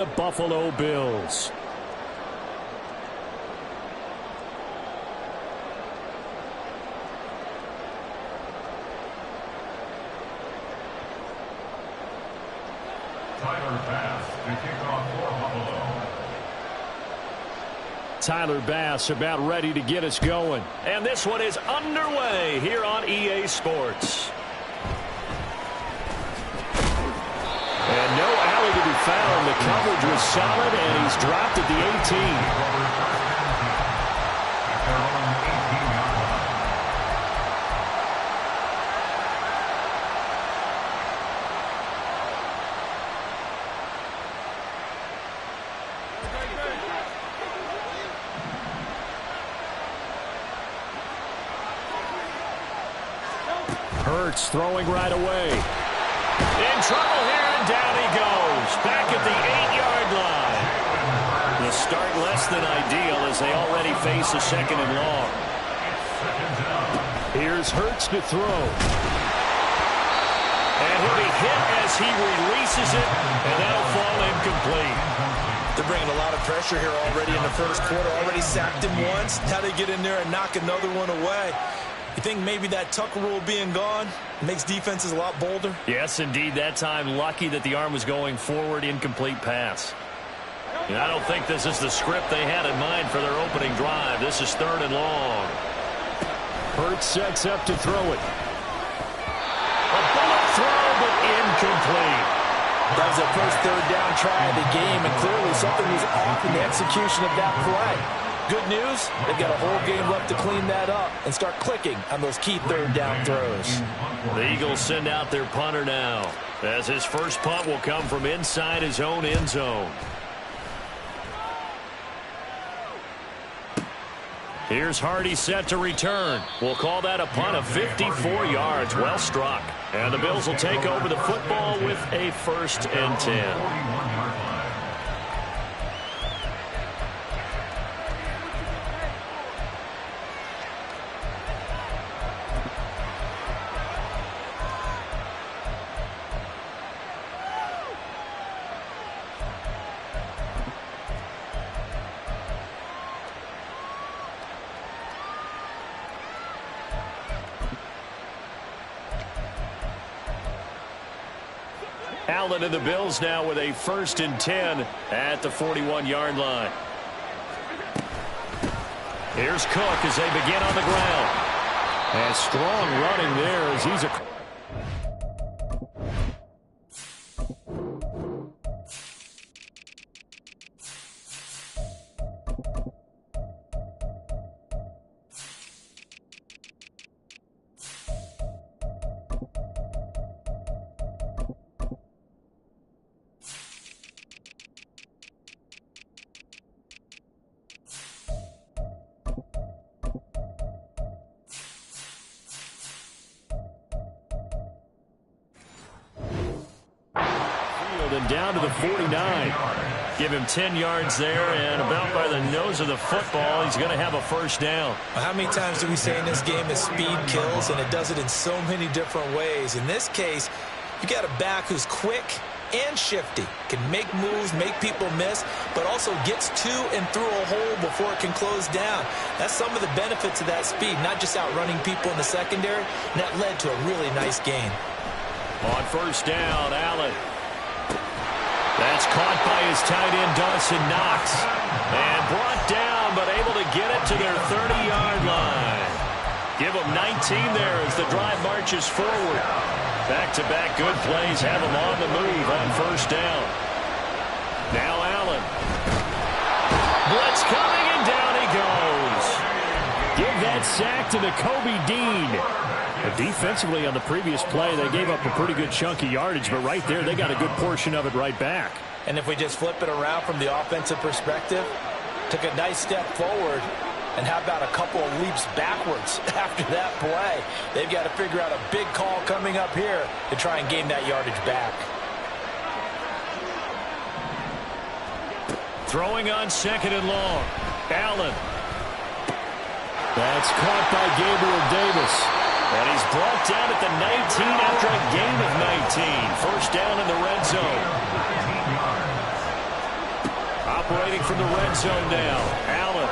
The Buffalo Bills. Tyler Bass to kick off for Buffalo. Tyler Bass about ready to get us going. And this one is underway here on EA Sports. And no alley to be found. The coverage was solid, and he's dropped at the 18. Hurts throwing right away. In trouble here, and down he goes. Back at the 8-yard line. The start less than ideal as they already face a 2nd and long. Here's Hurts to throw. And he'll be hit as he releases it, and that'll fall incomplete. They're bringing a lot of pressure here already in the first quarter. Already sacked him once. Now they get in there and knock another one away. You think maybe that Tucker rule being gone makes defenses a lot bolder? Yes, indeed. That time, lucky that the arm was going forward, incomplete pass. And I don't think this is the script they had in mind for their opening drive. This is 3rd and long. Hurts sets up to throw it. A bullet throw, but incomplete. That was their first 3rd down try of the game, and clearly something was off in the execution of that play. Good news, they've got a whole game left to clean that up and start clicking on those key 3rd down throws. The Eagles send out their punter now, as his first punt will come from inside his own end zone. Here's Hardy set to return. We'll call that a punt of 54 yards. Well struck. And the Bills will take over the football with a 1st and 10. Allen and the Bills now with a 1st and 10 at the 41-yard line. Here's Cook as they begin on the ground. And strong running there as he's a... And down to the 49. Give him 10 yards there, and about by the nose of the football, he's going to have a 1st down. How many times do we say in this game that speed kills, and it does it in so many different ways? In this case, you got a back who's quick and shifty, can make moves, make people miss, but also gets to and through a hole before it can close down. That's some of the benefits of that speed, not just outrunning people in the secondary, and that led to a really nice gain. On 1st down, Allen. That's caught by his tight end, Dawson Knox. And brought down, but able to get it to their 30-yard line. Give them 19 there as the drive marches forward. Back-to-back good plays have them on the move on 1st down. Now Allen. Blitz coming, and down he goes. Give that sack to Nakobe Dean. Defensively on the previous play, they gave up a pretty good chunk of yardage, but right there, they got a good portion of it right back. And if we just flip it around from the offensive perspective, took a nice step forward, and how about a couple of leaps backwards after that play? They've got to figure out a big call coming up here to try and gain that yardage back. Throwing on 2nd and long. Allen. That's caught by Gabriel Davis. And he's brought down at the 19 after a gain of 19. 1st down in the red zone. Operating from the red zone now. Allen.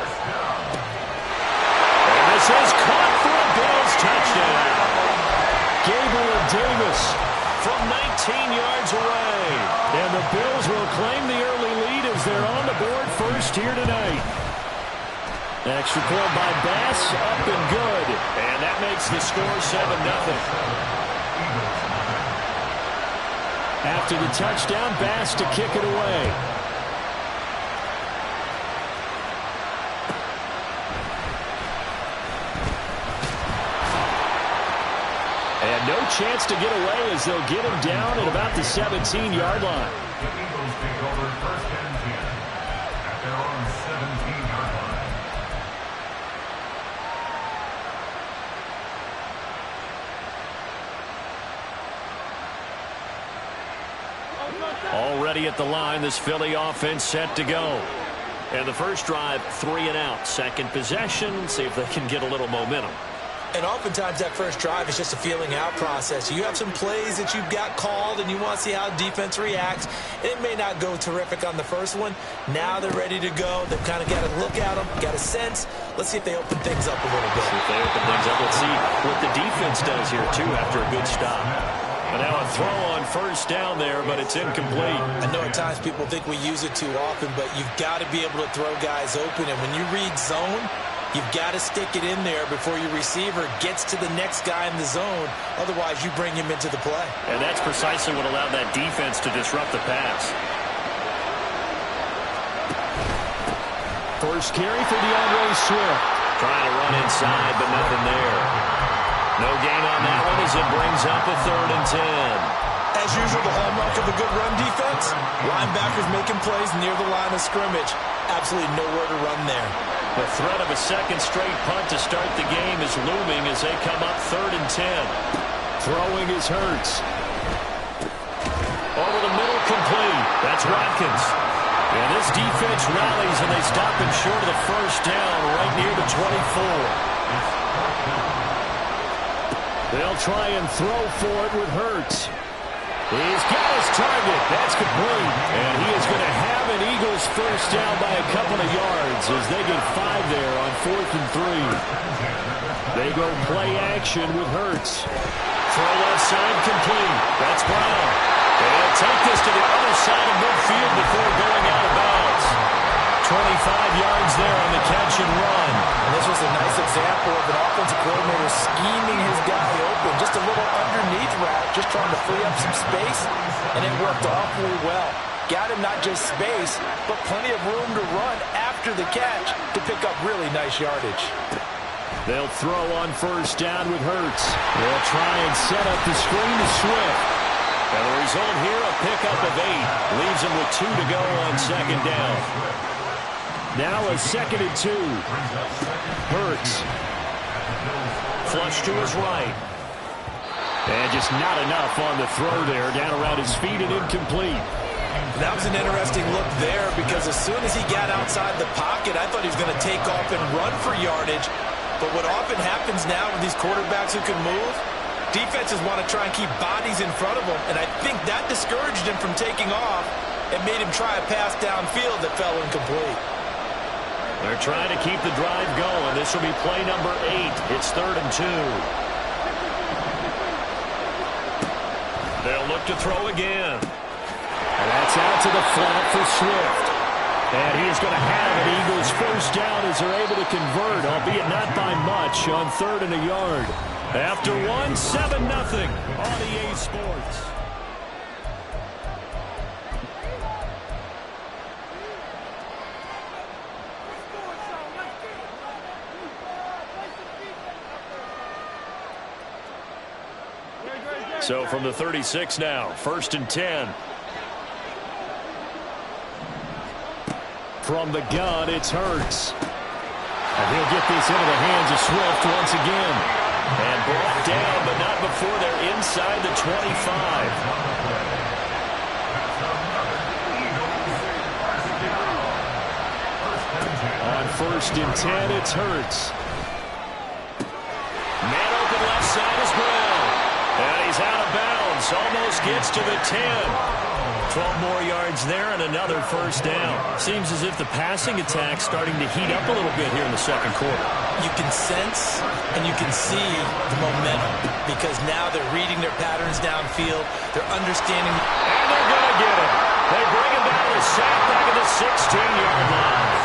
And this is caught for a Bills touchdown. Gabriel Davis from 19 yards away. And the Bills will claim the early lead as they're on the board first here tonight. Extra point by Bass, up and good. And that makes the score 7-0. After the touchdown, Bass to kick it away. And no chance to get away as they'll get him down at about the 17-yard line. The Eagles take over first and 10 at their own 17-yard line. Already at the line, this Philly offense set to go. And the first drive, 3 and out. Second possession, see if they can get a little momentum. And oftentimes that first drive is just a feeling out process. You have some plays that you've got called and you want to see how defense reacts. It may not go terrific on the first one. Now they're ready to go. They've kind of got to look at them, got a sense. Let's see if they open things up a little bit. See if they open things up. Let's see what the defense does here, too, after a good stop. And now a throw on first down there, but it's incomplete. I know at times people think we use it too often, but you've got to be able to throw guys open. And when you read zone, you've got to stick it in there before your receiver gets to the next guy in the zone. Otherwise, you bring him into the play. And that's precisely what allowed that defense to disrupt the pass. First carry for DeAndre Swift. Trying to run inside, but nothing there. No gain on that one as it brings up a 3rd and 10. As usual, the hallmark of a good run defense, linebackers making plays near the line of scrimmage. Absolutely nowhere to run there. The threat of a second straight punt to start the game is looming as they come up 3rd and 10. Throwing is Hurts. Over the middle, complete. That's Watkins. And this defense rallies and they stop him short of the first down right near the 24. They'll try and throw for it with Hurts. He's got his target. That's complete. And he is going to have an Eagles first down by a couple of yards as they get 5 there on 4th and 3. They go play action with Hurts. Throw left side complete. That's Brown. And take this to the other side of midfield before going out of bounds. 25 yards there on the catch and run. And this was a nice example of an offensive coordinator scheming his guy open. Just a little underneath route, just trying to free up some space, and it worked awfully well. Got him not just space, but plenty of room to run after the catch to pick up really nice yardage. They'll throw on first down with Hurts. They'll try and set up the screen to Swift. And the result here, a pickup of 8. Leaves him with 2 to go on second down. Now a 2nd and 2. Hurts. Flush to his right. And just not enough on the throw there. Down around his feet and incomplete. That was an interesting look there because as soon as he got outside the pocket, I thought he was going to take off and run for yardage. But what often happens now with these quarterbacks who can move, defenses want to try and keep bodies in front of them. And I think that discouraged him from taking off and made him try a pass downfield that fell incomplete. They're trying to keep the drive going. This will be play number 8. It's 3rd and 2. They'll look to throw again. And that's out to the flat for Swift. And he is going to have an Eagles first down as they're able to convert, albeit not by much, on 3rd and a yard. After 1, 7-0 on EA Sports. So from the 36 now, 1st and 10. From the gun, it's Hurts. And he'll get this into the hands of Swift once again. And brought down, but not before they're inside the 25. On 1st and 10, it's Hurts. Man open left side is Brown. And he's out of bounds. Almost gets to the 10. 12 more yards there and another first down. Seems as if the passing attack's starting to heat up a little bit here in the second quarter. You can sense and you can see the momentum because now they're reading their patterns downfield. They're understanding. And they're going to get it. They bring him down to the sack back at the 16-yard line.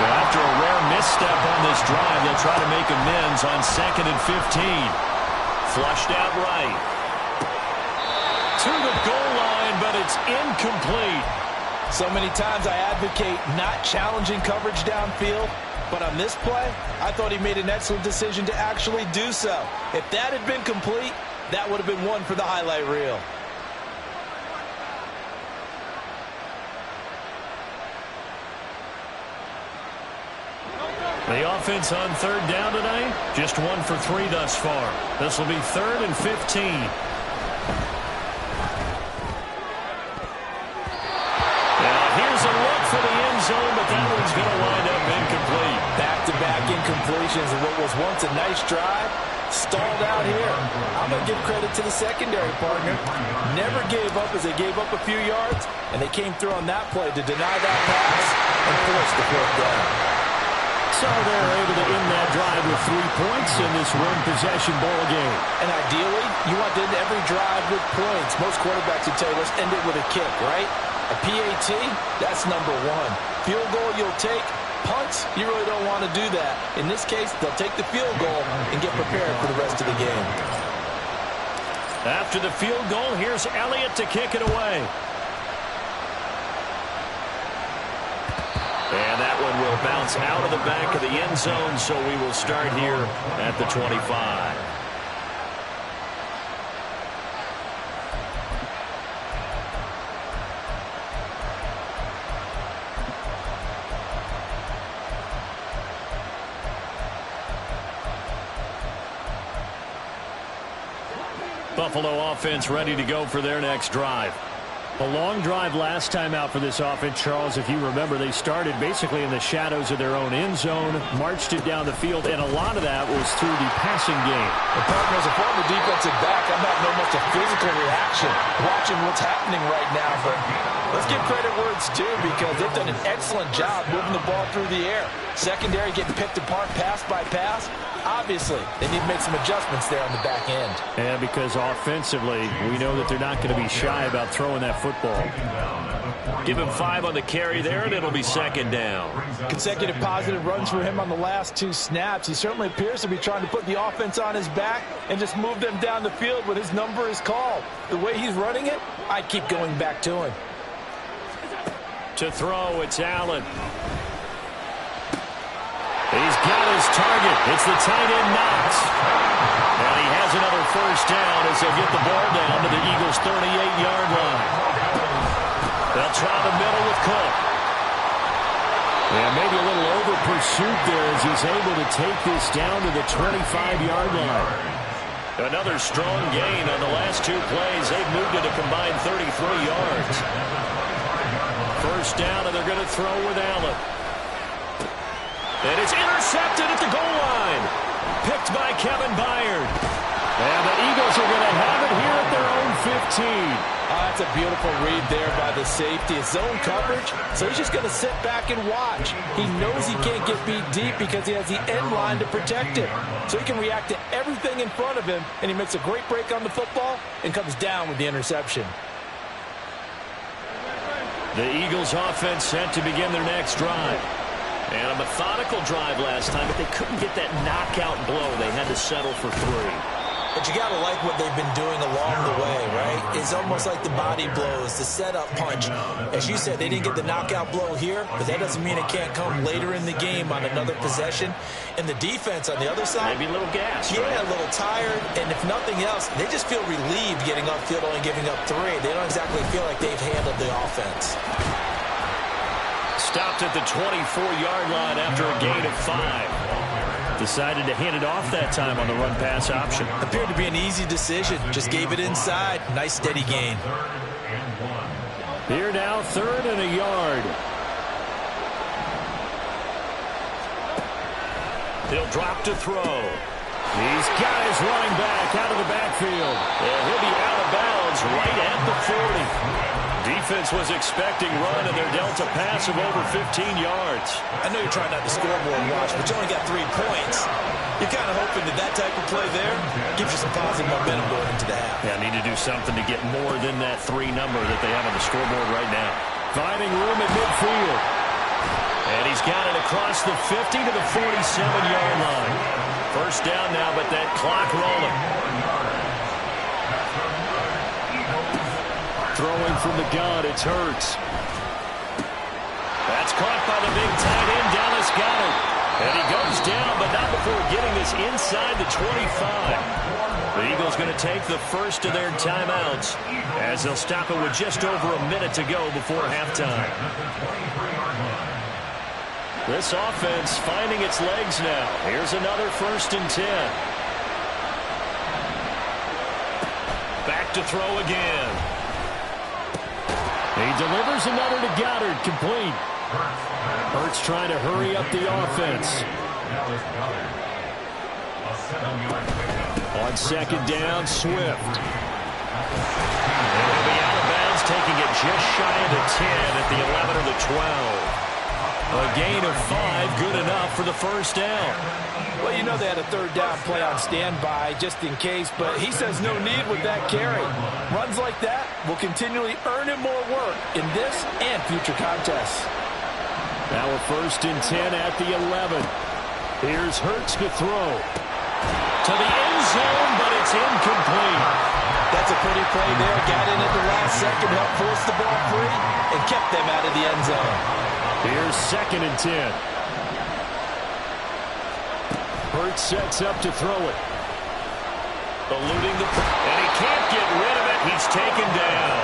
So after a rare misstep on this drive, they'll try to make amends on 2nd and 15. Flushed out right. To the goal line, but it's incomplete. So many times I advocate not challenging coverage downfield, but on this play, I thought he made an excellent decision to actually do so. If that had been complete, that would have been one for the highlight reel. The offense on 3rd down tonight, just 1 for 3 thus far. This will be 3rd and 15. A look for the end zone, but that one's going to wind up incomplete. Back-to-back incompletions of what was once a nice drive stalled out here. I'm going to give credit to the secondary partner. Never gave up as they gave up a few yards, and they came through on that play to deny that pass and force the 4th down. So they're able to end that drive with 3 points in this one-possession ball game. And ideally, you want to end every drive with points. Most quarterbacks would tell you, let's end it with a kick, right? A PAT, that's number 1. Field goal you'll take. Punts, you really don't want to do that. In this case, they'll take the field goal and get prepared for the rest of the game. After the field goal, here's Elliott to kick it away. And that one will bounce out of the back of the end zone, so we will start here at the 25. Buffalo offense ready to go for their next drive. A long drive last time out for this offense, Charles. If you remember, they started basically in the shadows of their own end zone, marched it down the field, and a lot of that was through the passing game. The partner, as a former defensive back, I'm not know much of physical reaction watching what's happening right now, but let's give credit where it's due because they've done an excellent job moving the ball through the air. Secondary getting picked apart pass by pass. Obviously, they need to make some adjustments there on the back end. And because offensively, we know that they're not going to be shy about throwing that football. Give him 5 on the carry there, and it'll be 2nd down. Consecutive positive runs for him on the last 2 snaps. He certainly appears to be trying to put the offense on his back and just move them down the field when his number is called. The way he's running it, I'd keep going back to him. To throw, it's Allen. He's got his target. It's the tight end, Knox. And he has another first down as they get the ball down to the Eagles' 38-yard line. They'll try the middle with Cook. And maybe a little over pursuit there as he's able to take this down to the 25-yard line. Another strong gain on the last 2 plays. They've moved it a combined 33 yards. First down, and they're going to throw with Allen. And it's intercepted at the goal line. Picked by Kevin Byard. And the Eagles are going to have it here at their own 15. That's a beautiful read there by the safety. It's zone coverage, so he's just going to sit back and watch. He knows he can't get beat deep because he has the end line to protect him. So he can react to everything in front of him, and he makes a great break on the football and comes down with the interception. The Eagles offense set to begin their next drive. And a methodical drive last time, but they couldn't get that knockout blow. They had to settle for 3. But you got to like what they've been doing along the way, right? It's almost like the body blows, the setup punch. As you said, they didn't get the knockout blow here, but that doesn't mean it can't come later in the game on another possession. And the defense on the other side, maybe a little gas. Yeah, right? A little tired. And if nothing else, they just feel relieved getting upfield, only giving up 3. They don't exactly feel like they've handled the offense. Stopped at the 24-yard line after a gain of 5. Decided to hand it off that time on the run-pass option. Appeared to be an easy decision. Just gave it inside. Nice, steady gain. Here now, 3rd and a yard. He'll drop to throw. He's got his running back out of the backfield. And he'll be out of bounds right at the 40. Defense was expecting run, and they're dealt a pass of over 15 yards. I know you're trying not to scoreboard watch, but you only got 3 points. You're kind of hoping that type of play there gives you some positive momentum going into the half. Yeah, need to do something to get more than that 3 number that they have on the scoreboard right now. Finding room at midfield. And he's got it across the 50 to the 47-yard line. First down now, but that clock rolling. Throwing from the gun, it's Hurts. That's caught by the big tight end, Dallas Goedert. And he goes down, but not before getting this inside the 25. The Eagles going to take the first of their timeouts as they'll stop it with just over a minute to go before halftime. This offense finding its legs now. Here's another 1st and 10. Back to throw again. He delivers another to Goddard, complete. Hurts trying to hurry up the offense. On 2nd down, Swift. And he'll be out of bounds, taking it just shy of the 10 at the 11 or the 12. A gain of 5, good enough for the first down. Well, you know they had a 3rd down play on standby just in case, but he says no need with that carry. Runs like that will continually earn him more work in this and future contests. Now a 1st and 10 at the 11. Here's Hurts to throw. To the end zone, but it's incomplete. That's a pretty play there. Got in at the last second, helped force the ball free, and kept them out of the end zone. Here's 2nd and 10. Hurts sets up to throw it. Eluding the... And he can't get rid of it. He's taken down.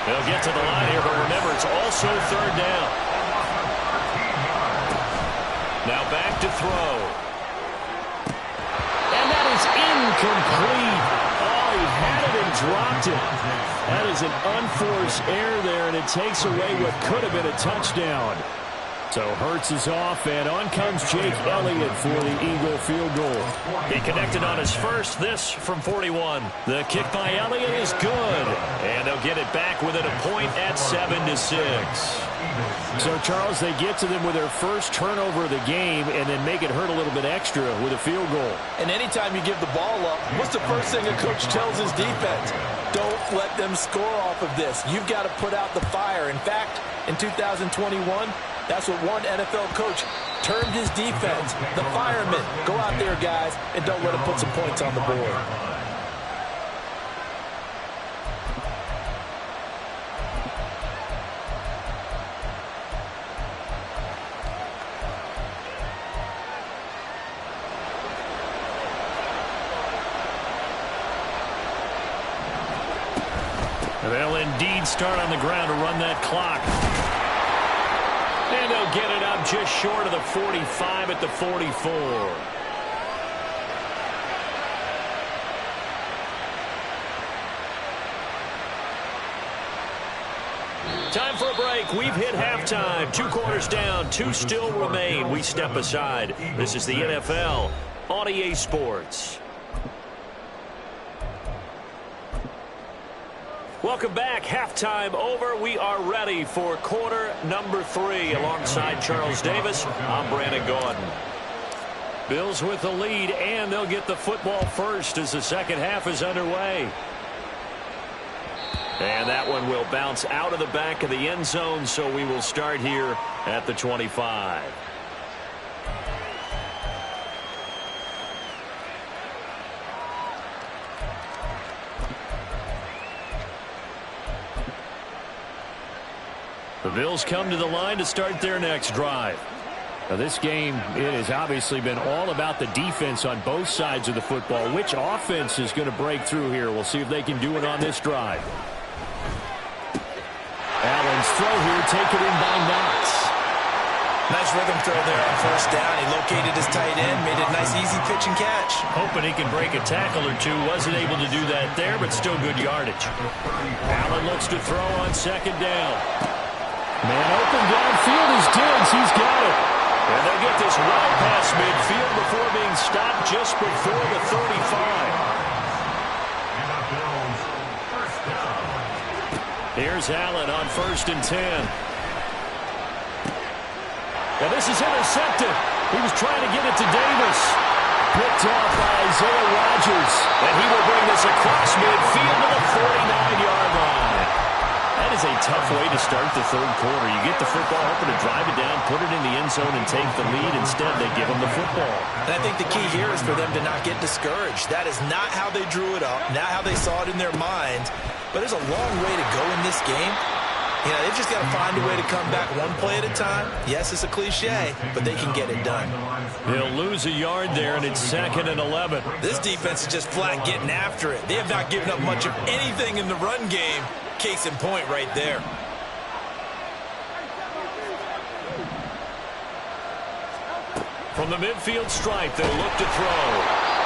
They'll get to the line here, but remember, it's also 3rd down. Now back to throw. And that is incomplete. Oh, he had it and dropped it. That is an unforced error there, and it takes away what could have been a touchdown. So Hurts is off, and on comes Jake Elliott for the Eagle field goal. He connected on his first, this from 41. The kick by Elliott is good, and they'll get it back within a point at 7-6. So, Charles, they get to them with their first turnover of the game and then make it hurt a little bit extra with a field goal. And anytime you give the ball up, what's the first thing a coach tells his defense? Don't let them score off of this. You've got to put out the fire. In fact, in 2021, that's what one NFL coach termed his defense, the firemen. Go out there, guys, and don't let them put some points on the board. They'll indeed start on the ground to run that clock. And they'll get it up just short of the 45 at the 44. Time for a break. We've hit halftime. 2 quarters down. 2 still remain. We step aside. This is the NFL on EA Sports. Welcome back. Halftime over. We are ready for quarter number 3. Alongside Charles Davis, I'm Brandon Gaudin. Bills with the lead, and they'll get the football first as the second half is underway. And that one will bounce out of the back of the end zone, so we will start here at the 25. The Bills come to the line to start their next drive. Now, this game, it has obviously been all about the defense on both sides of the football. Which offense is going to break through here? We'll see if they can do it on this drive. Allen's throw here, taken in by Knox. Nice rhythm throw there on first down. He located his tight end, made it a nice, easy pitch and catch. Hoping he can break a tackle or two. Wasn't able to do that there, but still good yardage. Allen looks to throw on second down. Man open downfield is Diggs. He's got it. And they get this well past midfield before being stopped just before the 35. Here's Allen on 1st and 10. Now this is intercepted. He was trying to get it to Davis. Picked off by Isaiah Rodgers. And he will bring this across midfield to the 49-yard line. That is a tough way to start the third quarter. You get the football, hoping to drive it down, put it in the end zone, and take the lead. Instead, they give him the football. And I think the key here is for them to not get discouraged. That is not how they drew it up, not how they saw it in their minds. But there's a long way to go in this game. You know, they've just got to find a way to come back one play at a time. Yes, it's a cliche, but they can get it done. He'll lose a yard there, and it's 2nd and 11. This defense is just flat getting after it. They have not given up much of anything in the run game. Case in point right there. From the midfield stripe, they'll look to throw.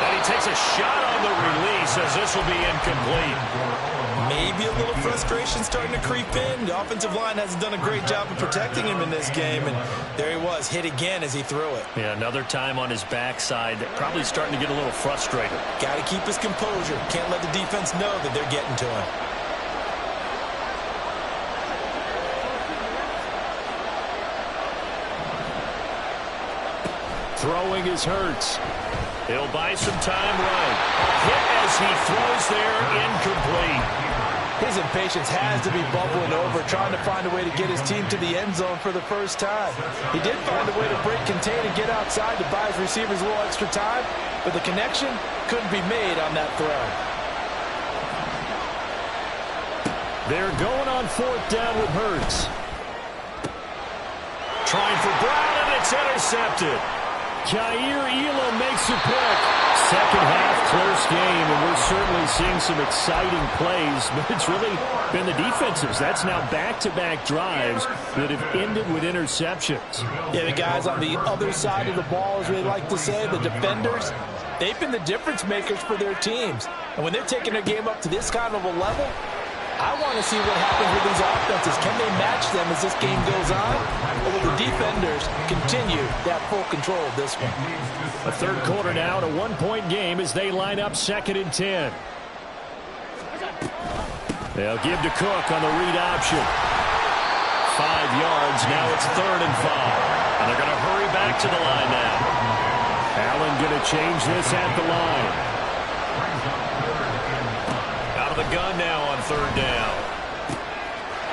And he takes a shot on the release as this will be incomplete. Maybe a little frustration starting to creep in. The offensive line hasn't done a great job of protecting him in this game. And there he was, hit again as he threw it. Yeah, another time on his backside. Probably starting to get a little frustrated. Got to keep his composure. Can't let the defense know that they're getting to him. Throwing is Hurts. He'll buy some time right. Hit as he throws there, incomplete. His impatience has to be bubbling over, trying to find a way to get his team to the end zone for the first time. He did find a way to break, contain, and get outside to buy his receivers a little extra time, but the connection couldn't be made on that throw. They're going on 4th down with Hurts. Trying for Brown, and it's intercepted. Kaiir Elam makes a pick. Second half, close game, and we're certainly seeing some exciting plays, but it's really been the defensives. That's now back-to-back drives that have ended with interceptions. Yeah, the guys on the other side of the ball, as we like to say, the defenders, they've been the difference makers for their teams. And when they're taking their game up to this kind of a level, I want to see what happens with these offenses. Can they match them as this game goes on? Or will the defenders continue to have full control of this one? A third quarter now and a one-point game as they line up 2nd and 10. They'll give to Cook on the read option. 5 yards. Now it's 3rd and 5. And they're going to hurry back to the line now. Allen going to change this at the line. Out of the gun now on 3rd down.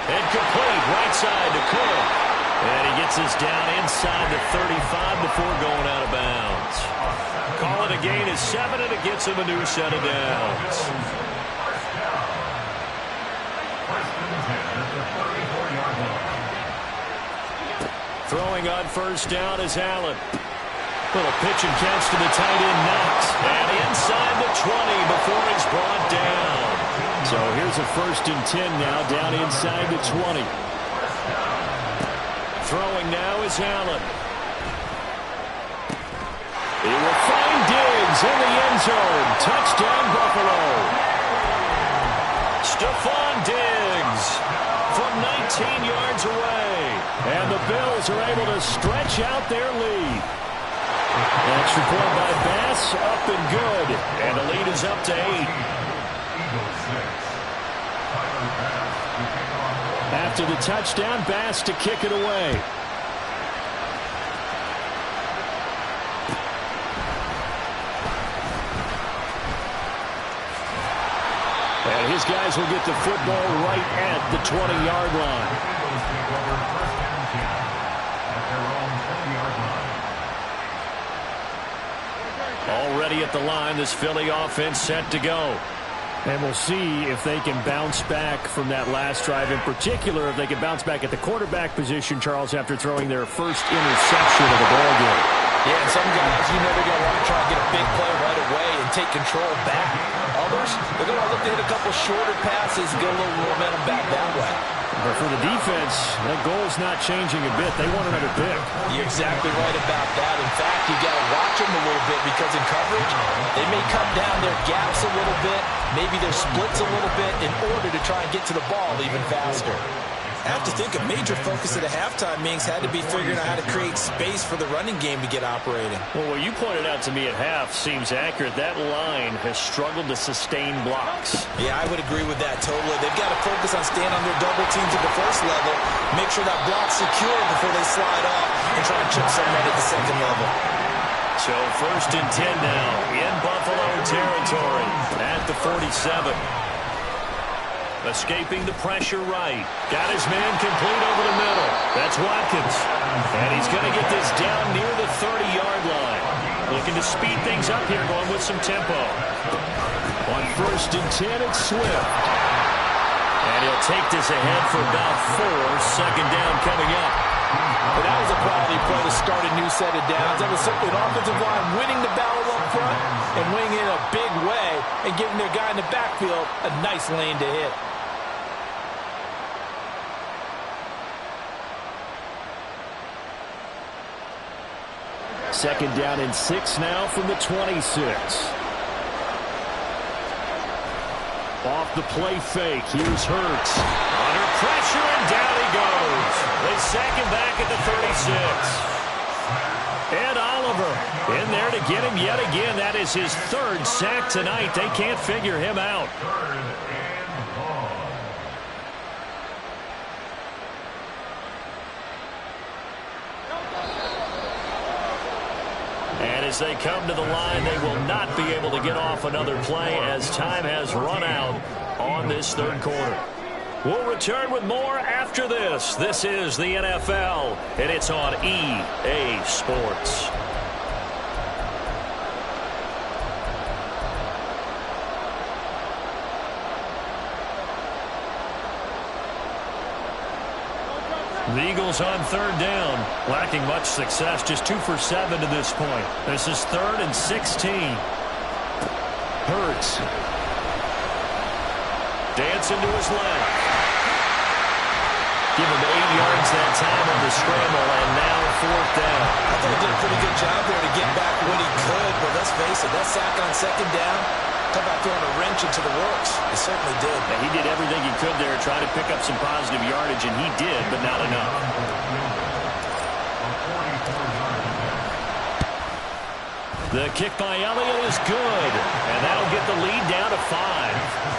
Incomplete, right side to Cook. And he gets this down inside the 35 before going out of bounds. Call it a gain of 7, and it gets him a new set of downs. Throwing on 1st down is Allen. Little pitch and catch to the tight end, Knox. And inside the 20 before he's brought down. So here's a 1st and 10 now, down inside the 20. Throwing now is Allen. He will find Diggs in the end zone. Touchdown, Buffalo. Stephon Diggs from 19 yards away. And the Bills are able to stretch out their lead. Extra point by Bass, up and good. And the lead is up to 8. After the touchdown, Bass to kick it away. And his guys will get the football right at the 20-yard line. Already at the line, this Philly offense set to go. And we'll see if they can bounce back from that last drive. In particular, if they can bounce back at the quarterback position, Charles, after throwing their first interception of the ball game. Yeah, some guys, you know, they're going to want to try and get a big play right away and take control back. Others, they're going to look to hit a couple shorter passes and get a little momentum back that way. But for the defense, that goal's not changing a bit. They want another pick. You're exactly right about that. In fact, you got to watch them a little bit because in coverage, they may come down their gaps a little bit, maybe their splits a little bit in order to try and get to the ball even faster. I have to think a major focus at a halftime means had to be figuring out how to create space for the running game to get operating. Well, what you pointed out to me at half seems accurate. That line has struggled to sustain blocks. Yeah, I would agree with that totally. They've got to focus on staying on their double teams at the first level, make sure that block's secure before they slide off and try to chip someone at the second level. So 1st and 10 now in Buffalo territory at the 47. Escaping the pressure right. Got his man complete over the middle. That's Watkins. And he's going to get this down near the 30-yard line. Looking to speed things up here, going with some tempo. On 1st and 10, it's Swift. And he'll take this ahead for about 4. Second down coming up. But that was a quality play to start a new set of downs. That was simply an offensive line winning the battle up front and winning it in a big way and giving their guy in the backfield a nice lane to hit. Second down and 6 now from the 26. Off the play fake. Here's Hurts. Under pressure, and down he goes. They sack him back at the 36. And Oliver in there to get him yet again. That is his 3rd sack tonight. They can't figure him out. And as they come to the line, they will not be able to get off another play as time has run out on this 3rd quarter. We'll return with more after this. This is the NFL, and it's on EA Sports. The Eagles on 3rd down, lacking much success, just 2 for 7 to this point. This is 3rd and 16. Hurts. Dancing to his left. Give him 8 yards that time on the scramble, and now 4th down. I thought he did a pretty good job there to get back what he could, but let's face it, that sack on 2nd down, talk about throwing a wrench into the works. He certainly did. Yeah, he did everything he could there, try to pick up some positive yardage, and he did, but not enough. The kick by Elliott is good, and that'll get the lead down to 5.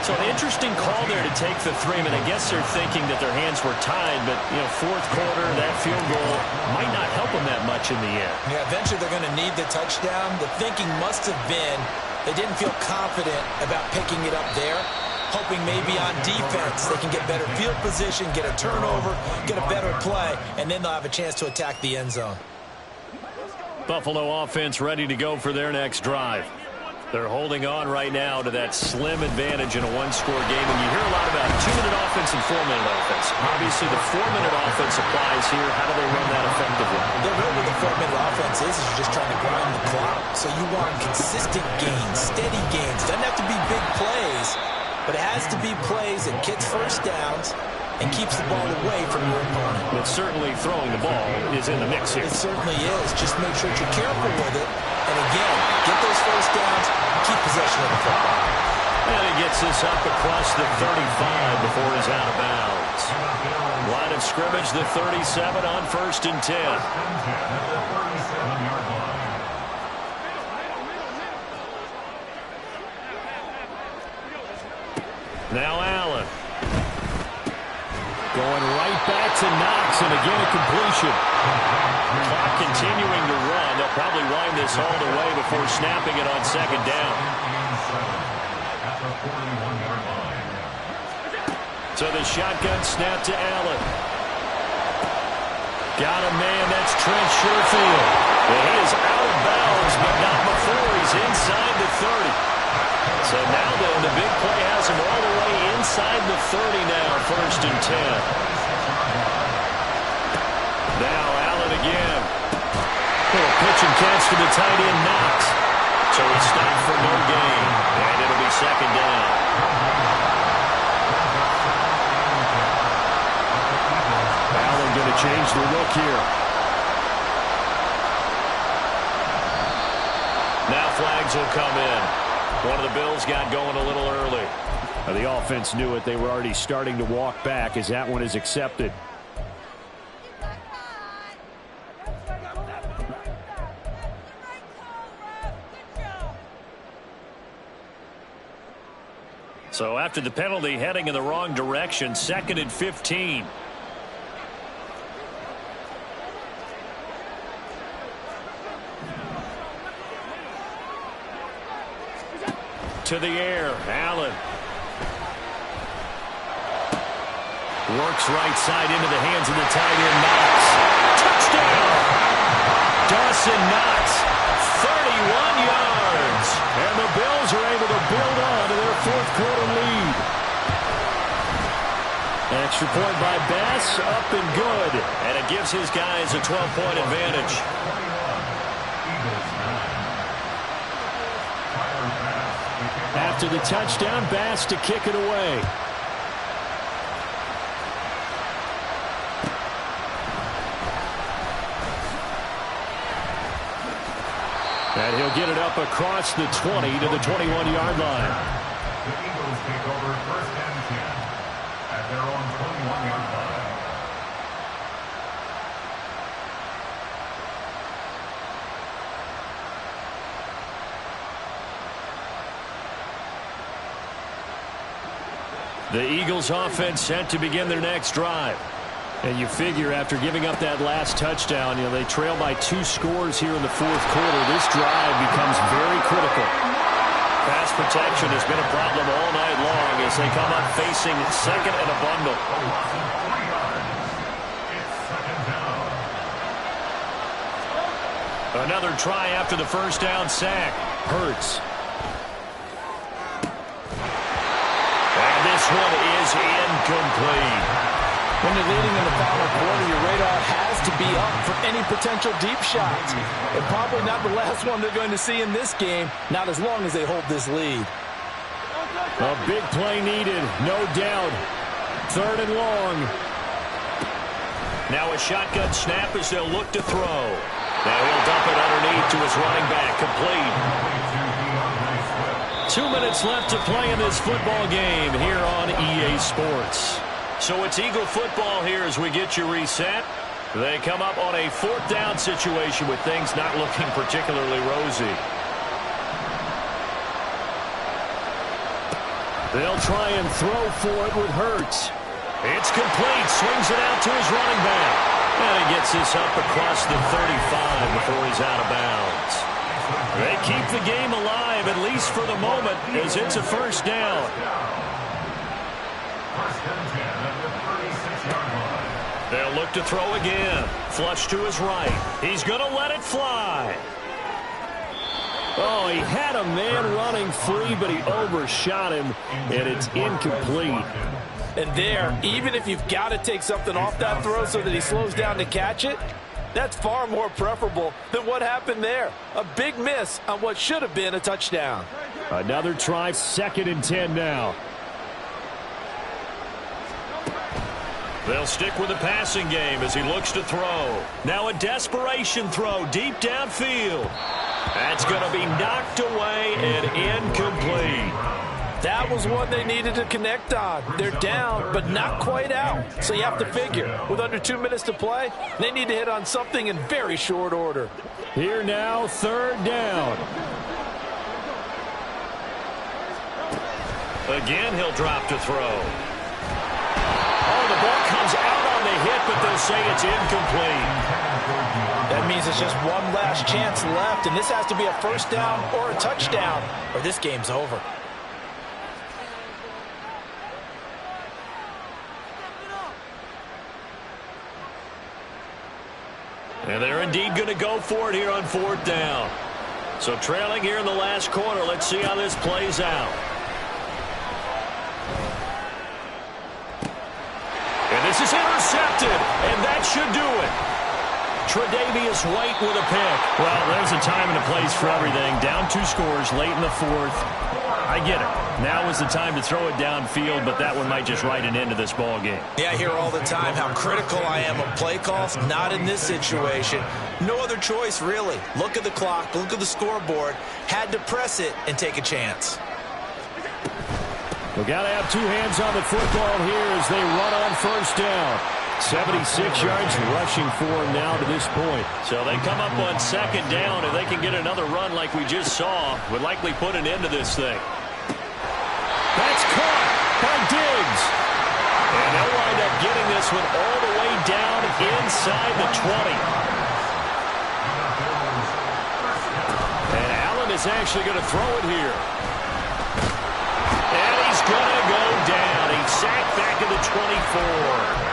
So an interesting call there to take the 3. I mean, I guess they're thinking that their hands were tied, but, 4th quarter, that field goal might not help them that much in the end. Yeah, eventually they're going to need the touchdown. The thinking must have been they didn't feel confident about picking it up there, hoping maybe on defense they can get better field position, get a turnover, get a better play, and then they'll have a chance to attack the end zone. Buffalo offense ready to go for their next drive. They're holding on right now to that slim advantage in a 1-score game, and you hear a lot about 2-minute offense and 4-minute offense. Obviously, the 4-minute offense applies here. How do they run that effectively? The real what the 4-minute offense is you're just trying to grind the clock. So you want consistent gains, steady gains. Doesn't have to be big plays, but it has to be plays that gets first downs and keeps the ball away from your opponent. But certainly throwing the ball is in the mix here. It certainly is. Just make sure that you're careful with it. And again, get those first downs, keep possession of the football. And he gets this up across the 35 before he's out of bounds. Line of scrimmage, the 37 on 1st and 10. Now Allen. Going right back to Knox, and again a completion. Clock continuing to run. They'll probably wind this all the way before snapping it on 2nd down. So the shotgun snap to Allen. Got a man, that's Trent Sherfield. And he is out of bounds, but not before he's inside the 30. So now then, the big play has him all the way inside the 30 now, 1st and 10. Now Allen again. Little pitch and catch to the tight end, Knox. So it's stopped for no gain, and it'll be 2nd down. Allen going to change the look here. Now flags will come in. One of the Bills got going a little early. The offense knew it. They were already starting to walk back as that one is accepted. So after the penalty, heading in the wrong direction, 2nd and 15. To the air, Allen. Works right side into the hands of the tight end, Knox. Touchdown! Dawson Knox, 31 yards. And the Bills are able to build on to their 4th quarter lead. Extra point by Bass, up and good. And it gives his guys a 12-point advantage. After the touchdown, Bass to kick it away. And he'll get it up across the 20 to the 21-yard line. The Eagles take over 1st and 10 at their own 21-yard line. The Eagles offense set to begin their next drive. And you figure after giving up that last touchdown, they trail by 2 scores here in the 4th quarter. This drive becomes very critical. Pass protection has been a problem all night long as they come up facing 2nd and a bundle. Another try after the 1st down sack. Hurts. And this one is incomplete. When you're leading in the final quarter, your radar has to be up for any potential deep shots. And probably not the last one they're going to see in this game, not as long as they hold this lead. A big play needed, no doubt. 3rd and long. Now a shotgun snap as they'll look to throw. Now he'll dump it underneath to his running back, complete. 2 minutes left to play in this football game here on EA Sports. So it's Eagle football here as we get you reset. They come up on a 4th down situation with things not looking particularly rosy. They'll try and throw for it with Hurts. It's complete. Swings it out to his running back. And he gets this up across the 35 before he's out of bounds. They keep the game alive, at least for the moment, as it's a 1st down. 1st and 10 at the 36-yard line. They'll look to throw again. Flush to his right. He's going to let it fly. Oh, he had a man running free, but he overshot him, and it's incomplete. And there, even if you've got to take something off that throw so that he slows down to catch it, that's far more preferable than what happened there. A big miss on what should have been a touchdown. Another try, 2nd and 10 now. They'll stick with the passing game as he looks to throw. Now a desperation throw deep downfield. That's going to be knocked away and incomplete. That was one they needed to connect on. They're down, but not quite out. So you have to figure, with under 2 minutes to play, they need to hit on something in very short order. Here now, 3rd down. Again, he'll drop to throw. Oh, the ball comes out on the hit, but they'll say it's incomplete. That means it's just one last chance left, and this has to be a 1st down or a touchdown, or this game's over. And they're indeed going to go for it here on 4th down. So trailing here in the last quarter, let's see how this plays out. And this is intercepted, and that should do it. Tre'Davious White with a pick. Well, there's a time and a place for everything. Down 2 scores late in the 4th. I get it. Now is the time to throw it downfield, but that one might just write an end to this ball game. Yeah, I hear all the time how critical I am of play calls. Not in this situation. No other choice, really. Look at the clock, look at the scoreboard. Had to press it and take a chance. We got to have two hands on the football here as they run on first down. 76 yards rushing for him now to this point. So they come up on second down. If they can get another run like we just saw, would likely put an end to this thing. That's caught by Diggs. And they'll wind up getting this one all the way down inside the 20. And Allen is actually going to throw it here. And he's going to go down. He's sacked back at the 24.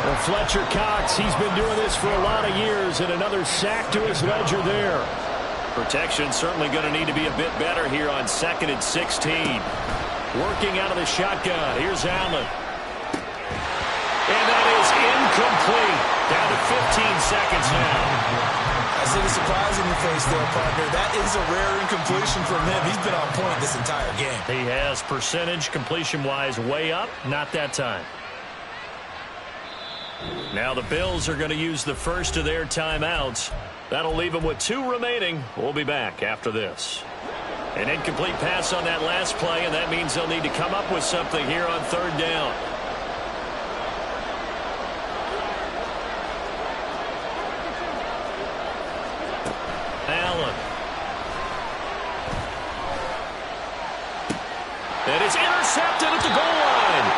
Well, Fletcher Cox, he's been doing this for a lot of years, and another sack to his ledger there. Protection certainly going to need to be a bit better here on 2nd and 16. Working out of the shotgun. Here's Allen. And that is incomplete. Down to 15 seconds now. I see the surprise in your face there, partner. That is a rare incompletion from him. He's been on point this entire game. He has percentage completion-wise way up. Not that time. Now the Bills are going to use the first of their timeouts. That'll leave them with 2 remaining. We'll be back after this. An incomplete pass on that last play, and that means they'll need to come up with something here on 3rd down. Allen. And it's intercepted at the goal line.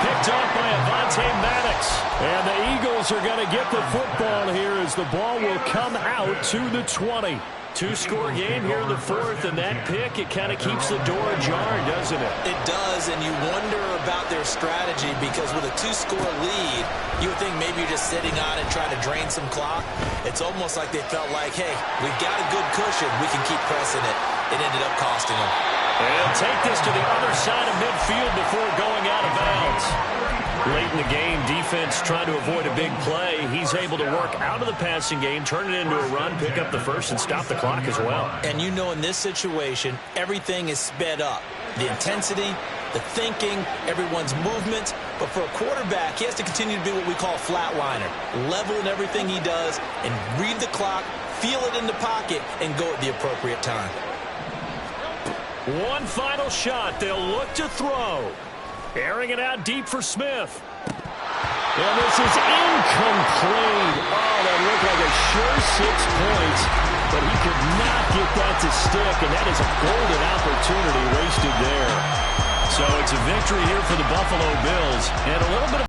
Picked off by Avonte Maddox. And the Eagles are going to get the football here as the ball will come out to the 20. 2-score game here in the 4th, and that pick, it kind of keeps the door ajar, doesn't it? It does, and you wonder about their strategy because with a 2-score lead, you would think maybe you're just sitting on it trying to drain some clock. It's almost like they felt like, hey, we've got a good cushion. We can keep pressing it. It ended up costing them. They'll take this to the other side of midfield before going out of bounds. Late in the game, defense trying to avoid a big play. He's able to work out of the passing game, turn it into a run, pick up the first, and stop the clock as well. And you know in this situation, everything is sped up. The intensity, the thinking, everyone's movement. But for a quarterback, he has to continue to be what we call a flatliner. Level in everything he does and read the clock, feel it in the pocket, and go at the appropriate time. One final shot. They'll look to throw. Airing it out deep for Smith. And this is incomplete. Oh, that looked like a sure 6 points, but he could not get that to stick, and that is a golden opportunity wasted there. So it's a victory here for the Buffalo Bills, and a little bit of